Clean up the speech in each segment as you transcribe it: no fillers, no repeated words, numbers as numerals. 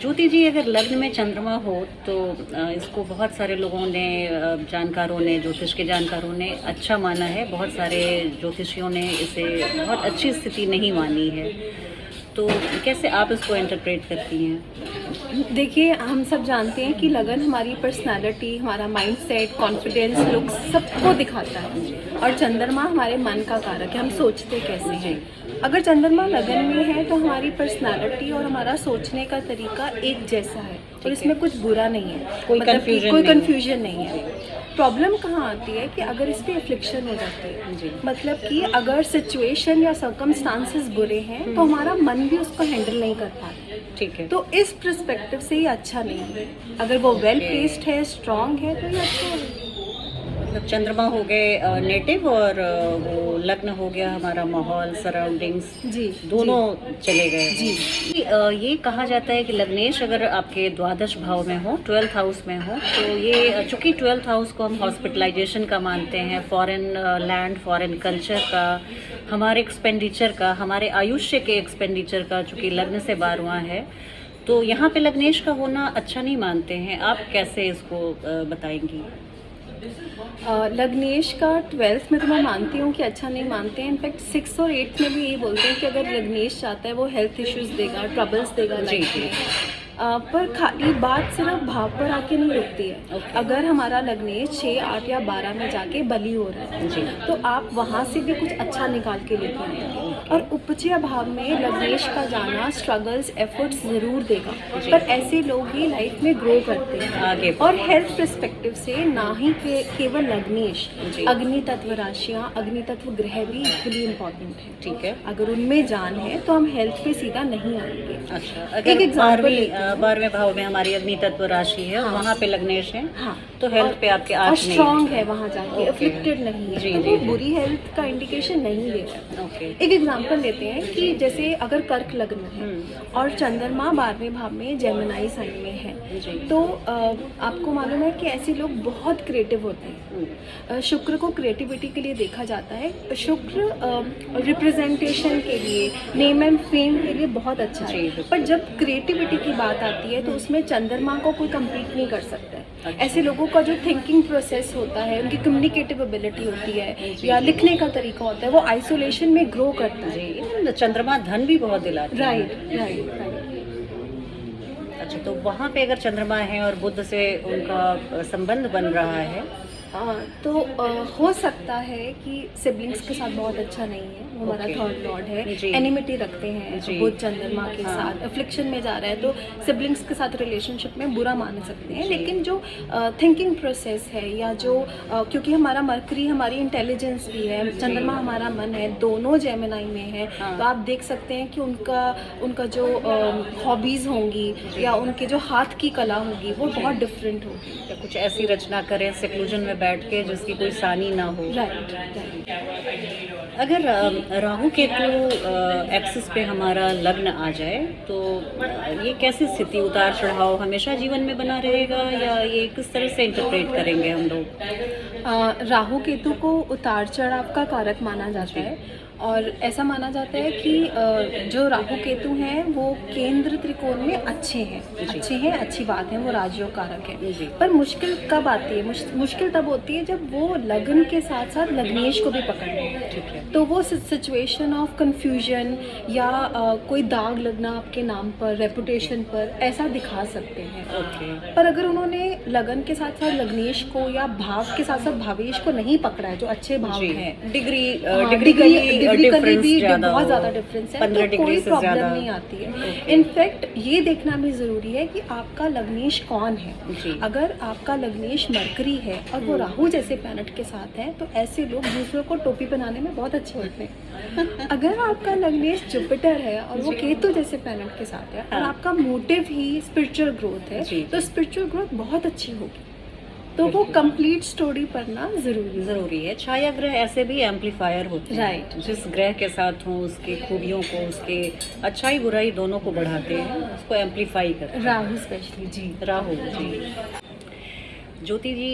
ज्योति जी, अगर लग्न में चंद्रमा हो तो इसको बहुत सारे लोगों ने, जानकारों ने, ज्योतिष के जानकारों ने अच्छा माना है। बहुत सारे ज्योतिषियों ने इसे बहुत अच्छी स्थिति नहीं मानी है। तो कैसे आप इसको इंटरप्रेट करती हैं? देखिए, हम सब जानते हैं कि लगन हमारी पर्सनालिटी, हमारा माइंडसेट, कॉन्फिडेंस, लुक्स सबको दिखाता है। और चंद्रमा हमारे मन का कारक है, हम सोचते कैसे हैं। अगर चंद्रमा लगन में है तो हमारी पर्सनालिटी और हमारा सोचने का तरीका एक जैसा है और इसमें कुछ बुरा नहीं है, कोई कोई कन्फ्यूजन नहीं है। प्रॉब्लम कहाँ आती है कि अगर इस पे एफ्लिक्शन हो जाती है, मतलब कि अगर सिचुएशन या सर्कमस्टांसेस बुरे हैं तो हमारा मन भी उसको हैंडल नहीं कर पा रहा। ठीक है। तो इस पर्सपेक्टिव से ये अच्छा नहीं है। अगर वो वेल प्लेस्ड है, स्ट्रांग है तो ये अच्छा है। मतलब चंद्रमा हो गए नेटिव और वो लग्न हो गया हमारा माहौल, सराउंडिंग्स, जी दोनों चले गए। जी। ये कहा जाता है कि लग्नेश अगर आपके द्वादश भाव में हो, 12th हाउस में हो, तो ये चूंकि 12th हाउस को हम हॉस्पिटलाइजेशन का मानते हैं, फॉरेन लैंड, फॉरेन कल्चर का, हमारे एक्सपेंडिचर का, हमारे आयुष्य के एक्सपेंडिचर का, चूंकि लग्न से 12वां है, तो यहाँ पे लग्नेश का होना अच्छा नहीं मानते हैं। आप कैसे इसको बताएंगी? लग्नेश का 12th में तो मैं मानती हूँ कि अच्छा नहीं मानते हैं। इनफैक्ट 6 और 8 में भी यही बोलते हैं कि अगर लग्नेश चाहता है वो हेल्थ इश्यूज देगा, ट्रबल्स देगा लाइफ में। पर खाली बात सिर्फ भाव पर आके नहीं रुकती है। अगर हमारा लग्नेश 6, 8 या 12 में जाके बली हो रहा है तो आप वहाँ से भी कुछ अच्छा निकाल के लेके आएंगे। और उपजय भाव में लग्नेश का जाना स्ट्रगल्स, एफर्ट्स ज़रूर देगा, पर ऐसे लोग ही लाइफ में ग्रो करते हैं आगे। और हेल्थ पर्सपेक्टिव से ना ही केवल लग्नेश, अग्नि तत्व राशियाँ, अग्नि तत्व ग्रह भी इक्वली इम्पॉर्टेंट है। ठीक है। अगर उनमें जान है तो हम हेल्थ पे सीधा नहीं आएंगे। अच्छा, एक एग्जाम्पल 12वें भाव में हमारी अग्नि तत्व राशि है, हाँ, वहाँ पे लग्नेश है, हाँ, तो हेल्थ पे आपके और आँच नहीं स्ट्रॉन्ग है वहाँ जाके, अफ्लिक्टेड नहीं है, जी, तो जी, वो जी। बुरी हेल्थ का इंडिकेशन नहीं दे रहा है। ओके। एक एग्जांपल लेते हैं कि जैसे अगर कर्क लग्न है और चंद्रमा 12वें भाव में जेमिनी साइन में है, तो आपको मालूम है कि ऐसे लोग बहुत क्रिएटिव होते हैं। शुक्र को क्रिएटिविटी के लिए देखा जाता है। शुक्र रिप्रेजेंटेशन के लिए, नेम एंड फेम के लिए बहुत अच्छा है, पर जब क्रिएटिविटी की बात आती है तो उसमें चंद्रमा को कोई कम्पीट नहीं कर सकता है। ऐसे लोगों का जो थिंकिंग प्रोसेस होता है, उनकी कम्युनिकेटिव एबिलिटी होती है या लिखने का तरीका होता है, वो आइसोलेशन में ग्रो करता है। चंद्रमा धन भी बहुत दिलाता है। Right right right. अच्छा, तो वहाँ पे अगर चंद्रमा है और बुध से उनका संबंध बन रहा है, तो हो सकता है कि सिबलिंग्स के साथ बहुत अच्छा नहीं है। वो हमारा थर्ड लॉर्ड है, एनिमिटी रखते हैं बुध चंद्रमा के साथ, अफ्लिक्शन में जा रहा है, तो सिबलिंग्स के साथ रिलेशनशिप में बुरा मान सकते हैं। लेकिन जो थिंकिंग प्रोसेस है या जो क्योंकि हमारा मरकरी हमारी इंटेलिजेंस भी है, चंद्रमा हमारा मन है, दोनों जेमिनी में है, तो आप देख सकते हैं कि उनका जो हॉबीज़ होंगी या उनके जो हाथ की कला होगी वो बहुत डिफरेंट होगी। या कुछ ऐसी रचना करें सेक्लूजन में बैठ के जिसकी कोई सानी ना हो। राइट। अगर राहु केतु एक्सिस पे हमारा लग्न आ जाए तो ये कैसी स्थिति, उतार चढ़ाव हमेशा जीवन में बना रहेगा या ये किस तरह से इंटरप्रेट करेंगे हम लोग? राहु केतु को उतार चढ़ाव का कारक माना जाता है और ऐसा माना जाता है कि जो राहु केतु हैं वो केंद्र त्रिकोण में अच्छे हैं, अच्छी बात है, वो राजयोग कारक है। पर मुश्किल कब आती है? मुश्किल तब होती है जब वो लगन के साथ साथ लग्नेश को भी पकड़ ले। ठीक है। तो वो सिचुएशन ऑफ कंफ्यूजन या कोई दाग लगना आपके नाम पर, रेपुटेशन पर, ऐसा दिखा सकते हैं। पर अगर उन्होंने लगन के साथ साथ लग्नेश को या भाव के साथ साथ भावेश को नहीं पकड़ा है, जो अच्छे भाव हैं, डिग्री भी बहुत ज़्यादा डिफरेंस है, तो कोई प्रॉब्लम नहीं आती है। इनफैक्ट ये देखना भी ज़रूरी है कि आपका लग्नेश कौन है। अगर आपका लग्नेश मरकरी है और वो राहु जैसे प्लैनेट के साथ है तो ऐसे लोग दूसरों को टोपी पहनाने में बहुत अच्छे होते हैं। अगर आपका लग्नेश जुपिटर है और वो केतु जैसे प्लैनेट के साथ है और आपका मोटिव ही स्पिरिचुअल ग्रोथ है, तो स्पिरिचुअल ग्रोथ बहुत अच्छी होगी। तो वो कंप्लीट स्टोरी पढ़ना ज़रूरी है। छाया ग्रह ऐसे भी एम्पलीफायर होते हैं। राइट। जिस ग्रह के साथ हों उसके खूबियों को, उसके अच्छाई बुराई दोनों को बढ़ाते हैं, उसको एम्पलीफाई करते हैं। राहु स्पेशली। जी, राहु जी। ज्योति जी,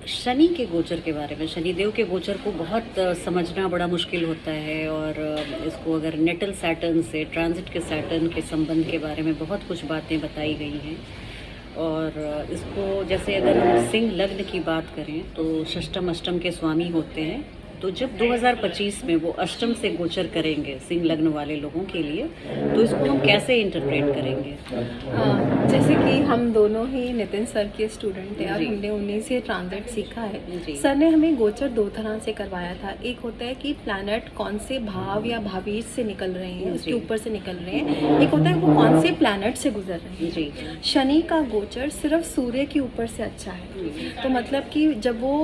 शनि के गोचर के बारे में, शनिदेव के गोचर को बहुत समझना बड़ा मुश्किल होता है, और इसको अगर नेटल सैटर्न से, ट्रांजिट के सैटर्न के संबंध के बारे में बहुत कुछ बातें बताई गई हैं। और इसको जैसे अगर हम सिंह लग्न की बात करें तो षष्टम अष्टम के स्वामी होते हैं। तो जब 2025 में वो अष्टम से गोचर करेंगे सिंह लग्न वाले लोगों के लिए, तो इसको हम कैसे इंटरप्रेट करेंगे? जैसे कि हम दोनों ही नितिन सर के स्टूडेंट हैं और जी। हमने उन्हीं से ट्रांजिट सीखा है। जी। सर ने हमें गोचर दो तरह से करवाया था। एक होता है कि प्लैनेट कौन से भाव या भावीज से निकल रहे हैं, उसके जी। ऊपर से निकल रहे हैं। एक होता है वो कौन से प्लैनेट से गुजर रहे हैं। जी। शनि का गोचर सिर्फ सूर्य के ऊपर से अच्छा है। तो मतलब कि जब वो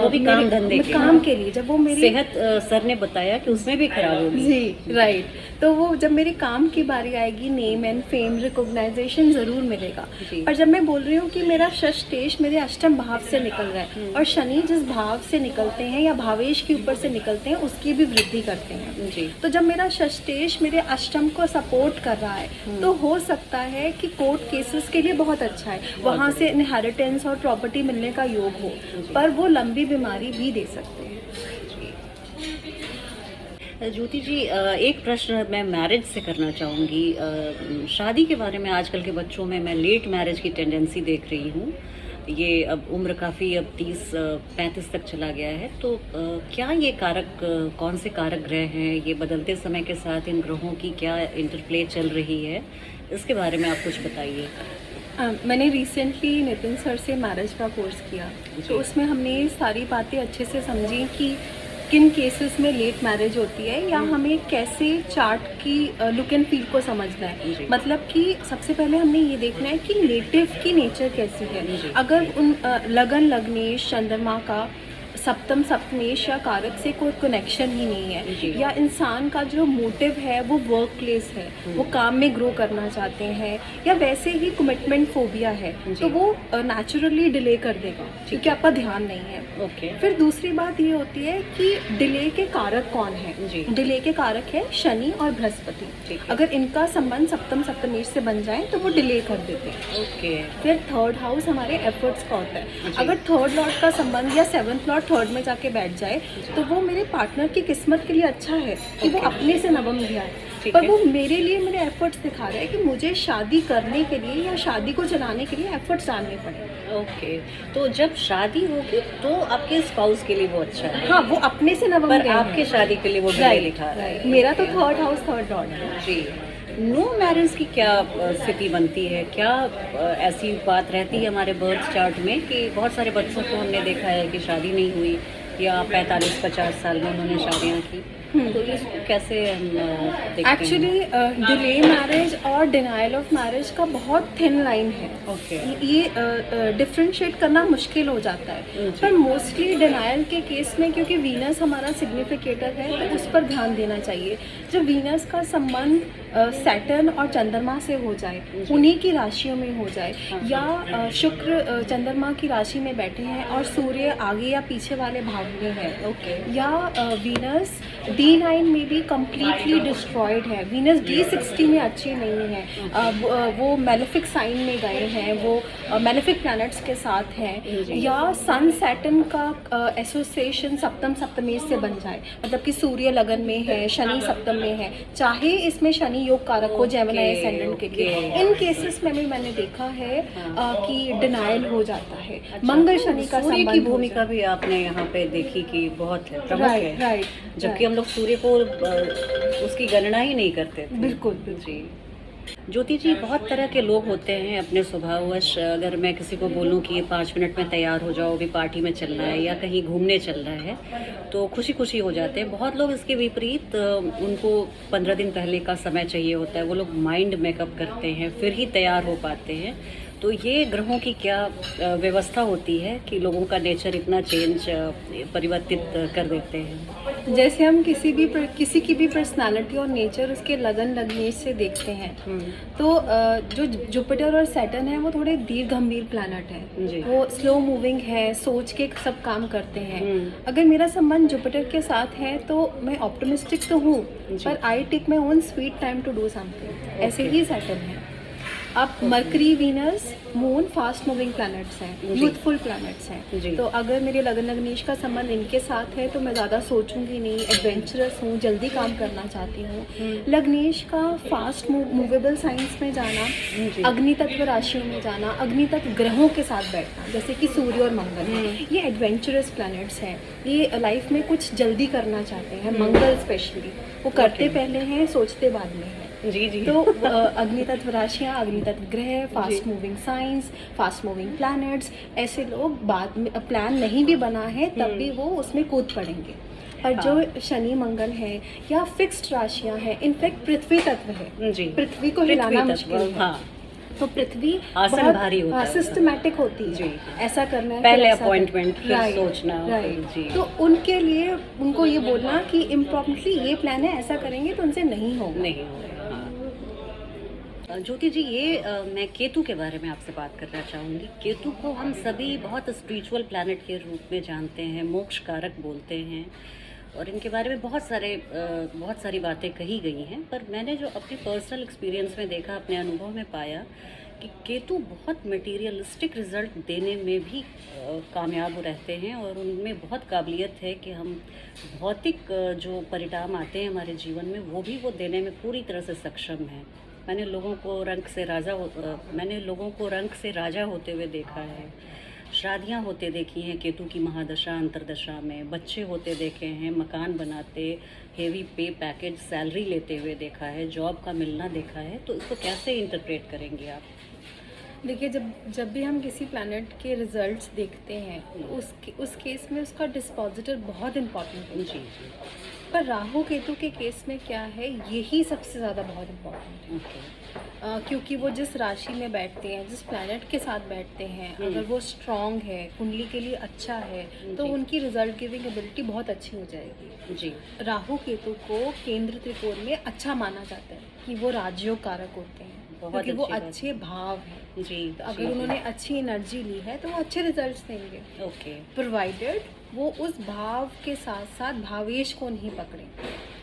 भी काम धंधे के काम के लिए, जब वो मेरी सेहत सर ने बताया कि उसमें भी खराब होगी। जी राइट। तो वो जब मेरे काम की बारी आएगी, नेम एंड फेम, रिकॉग्नाइजेशन ज़रूर मिलेगा। जी। पर जब मैं बोल रही हूँ कि मेरा षष्टेश मेरे अष्टम भाव से निकल रहा है, और शनि जिस भाव से निकलते हैं या भावेश के ऊपर से निकलते हैं उसकी भी वृद्धि करते हैं। जी। तो जब मेरा षष्टेश मेरे अष्टम को सपोर्ट कर रहा है, तो हो सकता है कि कोर्ट केसेस के लिए बहुत अच्छा है, वहाँ से इनहेरिटेंस और प्रॉपर्टी मिलने का योग हो, पर वो लंबी बीमारी भी दे सकते हैं। ज्योति जी, एक प्रश्न मैं मैरिज से करना चाहूँगी। शादी के बारे में आजकल के बच्चों में मैं लेट मैरिज की टेंडेंसी देख रही हूँ। ये अब उम्र काफ़ी अब 30-35 तक चला गया है। तो क्या ये कारक, कौन से कारक ग्रह हैं, ये बदलते समय के साथ इन ग्रहों की क्या इंटरप्ले चल रही है, इसके बारे में आप कुछ बताइए। मैंने रिसेंटली नितिन सर से मैरिज का कोर्स किया, तो उसमें हमने सारी बातें अच्छे से समझी कि किन केसेस में लेट मैरिज होती है, या हमें कैसे चार्ट की लुक एंड फील को समझना है। मतलब कि सबसे पहले हमने ये देखना है कि नेटिव की नेचर कैसी है। अगर उन लगन लग्नेश चंद्रमा का सप्तम सप्तमेश या कारक से कोई कनेक्शन ही नहीं है, या इंसान का जो मोटिव है वो वर्क प्लेस है, वो काम में ग्रो करना चाहते हैं, या वैसे ही कमिटमेंट फोबिया है, तो वो नेचुरली डिले कर देगा क्योंकि आपका ध्यान नहीं है। ओके। फिर दूसरी बात ये होती है कि डिले के कारक कौन है। डिले के कारक है शनि और बृहस्पति। अगर इनका संबंध सप्तम सप्तमेश से बन जाए तो वो डिले कर देते हैं। ओके। फिर थर्ड हाउस हमारे एफर्ट्स का होता है। अगर थर्ड लॉर्ड का संबंध या सेवंथ लॉर्ड थर्ड में जाके बैठ जाए तो वो मेरे पार्टनर की किस्मत के लिए अच्छा है कि वो अपने से नवम गया है, पर वो मेरे लिए मेरे एफर्ट्स दिखा रहा है कि मुझे शादी करने के लिए या शादी को चलाने के लिए एफर्ट्स डालने पड़े। ओके। तो जब शादी होगी तो आपके स्पाउस के लिए वो अच्छा है। हाँ, वो अपने से नवम पर गया आपके है। शादी के लिए वो डिले लिखा रहा है। मेरा तो थर्ड हाउस थर्ड लॉर्ड है। जी। नो मैरिज की क्या स्थिति बनती है? क्या ऐसी बात रहती है हमारे बर्थ चार्ट में कि बहुत सारे बच्चों को हमने देखा है कि शादी नहीं हुई, या 45-50 साल में उन्होंने शादियाँ की, तो इसको कैसे हम देखते हैं? एक्चुअली डिले मैरिज और डिनाइल ऑफ मैरिज का बहुत थिन लाइन है। ओके। ये डिफ्रेंशिएट करना मुश्किल हो जाता है, पर मोस्टली डिनाइल के केस में क्योंकि वीनस हमारा सिग्निफिकेटर है तो उस पर ध्यान देना चाहिए। जब वीनस का संबंध सैटर्न और चंद्रमा से हो जाए, उन्हीं की राशियों में हो जाए, या शुक्र चंद्रमा की राशि में बैठे हैं और सूर्य आगे या पीछे वाले भाव में है, या वीनस D9 में भी कम्प्लीटली डिस्ट्रॉयड है, वीनस D60 में अच्छी नहीं है, वो मेलेफिक साइन में गए हैं, वो मेलेफिक प्लैनेट्स के साथ हैं, या सन सैटर्न का एसोसिएशन सप्तम सप्तमेश से बन जाए, मतलब कि सूर्य लगन में है, शनि सप्तम में है, चाहे इसमें शनि योग कारक हो जेमिनी असेंडेंट के लिए। इन केसेस में भी मैंने देखा है कि डिनाइल हो जाता है। मंगल शनि का सूर्य की संबंध भूमिका भी आपने यहाँ पे देखी कि बहुत है, प्रमुख है। राइट, जबकि हम लोग सूर्य को उसकी गणना ही नहीं करते थे। बिल्कुल। जी। ज्योति जी, बहुत तरह के लोग होते हैं अपने स्वभाववश। अगर मैं किसी को बोलूं कि ये 5 मिनट में तैयार हो जाओ, भी पार्टी में चलना है या कहीं घूमने चलना है, तो खुशी खुशी हो जाते हैं। बहुत लोग इसके विपरीत, उनको 15 दिन पहले का समय चाहिए होता है, वो लोग माइंड मेकअप करते हैं फिर ही तैयार हो पाते हैं। तो ये ग्रहों की क्या व्यवस्था होती है कि लोगों का नेचर इतना चेंज, परिवर्तित कर देते हैं? जैसे हम किसी की भी पर्सनालिटी और नेचर उसके लगन लग्नेश से देखते हैं, तो जो जुपिटर और सैटर्न है वो थोड़े धीर गंभीर प्लैनेट है, वो स्लो मूविंग है, सोच के सब काम करते हैं। अगर मेरा संबंध जुपिटर के साथ है तो मैं ऑप्टिमिस्टिक तो हूँ, पर I take my own sweet time to do something, ऐसे ही सैटर्न है। अब Mercury, Venus, moon fast moving planets हैं, जी। यूथफुल प्लैनेट्स हैं। जी। तो अगर मेरे लगन लग्नेश का संबंध इनके साथ है तो मैं ज़्यादा सोचूंगी नहीं, एडवेंचरस हूँ, जल्दी काम करना चाहती हूँ। लग्नेश का फास्ट मूवेबल साइंस में जाना, जी। अग्नि तत्व राशियों में जाना, अग्नि तत्व ग्रहों के साथ बैठना, जैसे कि सूर्य और मंगल, ये एडवेंचरस प्लैनेट्स हैं। ये लाइफ में कुछ जल्दी करना चाहते हैं, मंगल स्पेशली, वो करते पहले हैं, सोचते बाद में है। जी जी। तो अग्नि तत्व राशियाँ, अग्नि तत्व ग्रह, fast moving science, fast moving planets, ऐसे लोग बाद में प्लान नहीं भी बना है तब भी वो उसमें कूद पड़ेंगे। और जो शनि मंगल है या फिक्स्ड राशियाँ हैं, इनफैक्ट पृथ्वी तत्व है, जी। पृथ्वी को हिलाना तत्व, मुश्किल है। हाँ। तो पृथ्वी आसन भारी होता है। सिस्टमैटिक होती है, जी। ऐसा करना है, पहले फिर ऐसा appointment, फिर Right, सोचना, right। जी। तो उनके लिए उनको ये बोलना कि इम्प्रॉम्प्टली ये प्लान है, ऐसा करेंगे तो उनसे नहीं होगा। नहीं होगा, हाँ। ज्योति जी, ये मैं केतु के बारे में आपसे बात करना चाहूँगी। केतु को हम सभी बहुत स्पिरिचुअल प्लैनेट के रूप में जानते हैं, मोक्ष कारक बोलते हैं, और इनके बारे में बहुत सारी बातें कही गई हैं। पर मैंने जो अपने पर्सनल एक्सपीरियंस में देखा, अपने अनुभव में पाया कि केतु बहुत मटेरियलिस्टिक रिजल्ट देने में भी कामयाब रहते हैं, और उनमें बहुत काबिलियत है कि हम भौतिक जो परिणाम आते हैं हमारे जीवन में, वो भी वो देने में पूरी तरह से सक्षम हैं। मैंने लोगों को रंग से राजा होते हुए देखा है, शादियाँ होते देखी हैं केतु की महादशा अंतरदशा में, बच्चे होते देखे हैं, मकान बनाते, हेवी पे पैकेज सैलरी लेते हुए देखा है, जॉब का मिलना देखा है। तो इसको कैसे इंटरप्रेट करेंगे आप? देखिए, जब भी हम किसी प्लैनेट के रिजल्ट्स देखते हैं तो उस केस में उसका डिस्पोजिटर बहुत इम्पॉर्टेंट है। जी। पर राहु केतु के केस में क्या है, यही सबसे ज़्यादा बहुत इम्पॉर्टेंट है। ओके। क्योंकि वो जिस राशि में बैठते हैं, जिस प्लैनेट के साथ बैठते हैं, अगर वो स्ट्रॉन्ग है, कुंडली के लिए अच्छा है, तो जी। उनकी रिजल्ट गिविंग एबिलिटी बहुत अच्छी हो जाएगी। जी। राहु केतु को केंद्र त्रिकोण में अच्छा माना जाता है कि वो राजयोग कारक होते हैं, क्योंकि वो अच्छी बात अच्छे भाव हैं। जी। तो अगर उन्होंने अच्छी एनर्जी ली है तो वो अच्छे रिजल्ट्स देंगे, ओके। प्रोवाइडेड वो उस भाव के साथ साथ भावेश को नहीं पकड़े।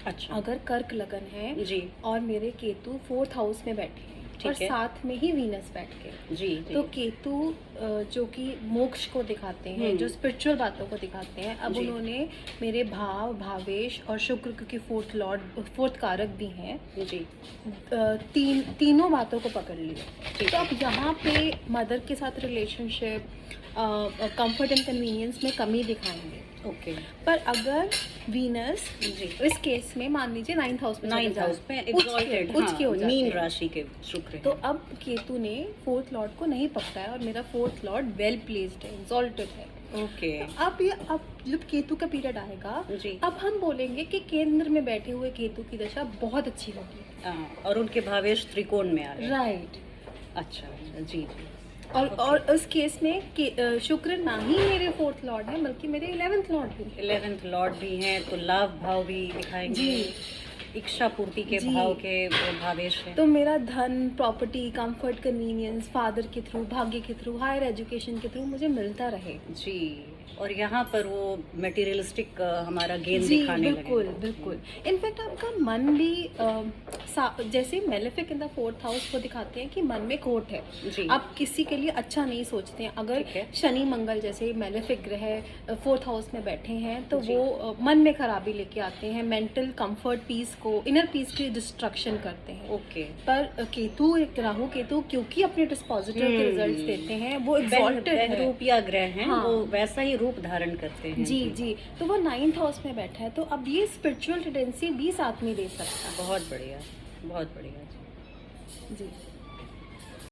अच्छा। अगर कर्क लगन है जी। और मेरे केतु 4th हाउस में बैठे हैं और है। साथ में ही वीनस बैठ के, जी। जी। तो केतु जो कि मोक्ष को दिखाते हैं, जो स्पिरिचुअल बातों को दिखाते हैं, अब जी। उन्होंने मेरे भाव, भावेश और शुक्र, क्योंकि फोर्थ कारक भी हैं, जी। तीनों बातों को पकड़ लिया। तो अब यहाँ पे मदर के साथ रिलेशनशिप, कंफर्ट एंड कन्वीनियंस में कमी दिखाएंगे। ओके। पर अगर वीनस जी। इस केस में मान लीजिए 9th हाउस में, 9th हाउस में उच्च exalted, के हो जाते मीन हैं। राशि के शुक्र तो हैं। अब केतु ने 4th लॉर्ड को नहीं पकड़ा है और मेरा 4th लॉर्ड वेल प्लेस्ड है, एक्सॉल्टेड है। ओके। तो अब जब केतु का पीरियड आएगा, जी। अब हम बोलेंगे कि केंद्र में बैठे हुए केतु की दशा बहुत अच्छी होगी। हाँ, और उनके भावेश त्रिकोण में आ रहे हैं। राइट। अच्छा। जी। जी। और उस केस में शुक्र ना ही मेरे 4th लॉर्ड है बल्कि मेरे 11th लॉर्ड भी है। 11th लॉर्ड भी हैं, तो लाभ भाव भी दिखाएंगे। जी। इच्छा पूर्ति के जी। भाव के भावेश हैं। तो मेरा धन, प्रॉपर्टी, कंफर्ट, कन्वीनियंस फादर के थ्रू, भाग्य के थ्रू, हायर एजुकेशन के थ्रू मुझे मिलता रहे। जी। और यहाँ पर वो मटेरियलिस्टिक हमारा गेन जी, दिखाने बिल्कुल लगे। बिल्कुल। इनफैक्ट आपका मन भी जैसे malefic in the 4th house को दिखाते हैं कि मन में खोट है, जी। आप किसी के लिए अच्छा नहीं सोचते हैं। अगर ठीक है। शनि मंगल जैसे मेलेफिक ग्रह 4th हाउस में बैठे हैं तो जी। वो मन में खराबी लेके आते हैं, मेंटल कंफर्ट, पीस को, इनर पीस की डिस्ट्रक्शन करते हैं। ओके। पर केतु, राहु केतु क्योंकि अपने डिस्पोजिटर के रिजल्ट्स देते हैं, वो एक्सॉल्टेड है। बहरूपिया ग्रह हैं, हाँ। वो वैसा ही रूप धारण करते हैं। जी जी। तो वो 9th हाउस में बैठा है, तो अब ये स्पिरिचुअल टेंडेंसी भी साथ में दे सकता बहुत बढ़िया, बहुत बढ़िया। है। जी।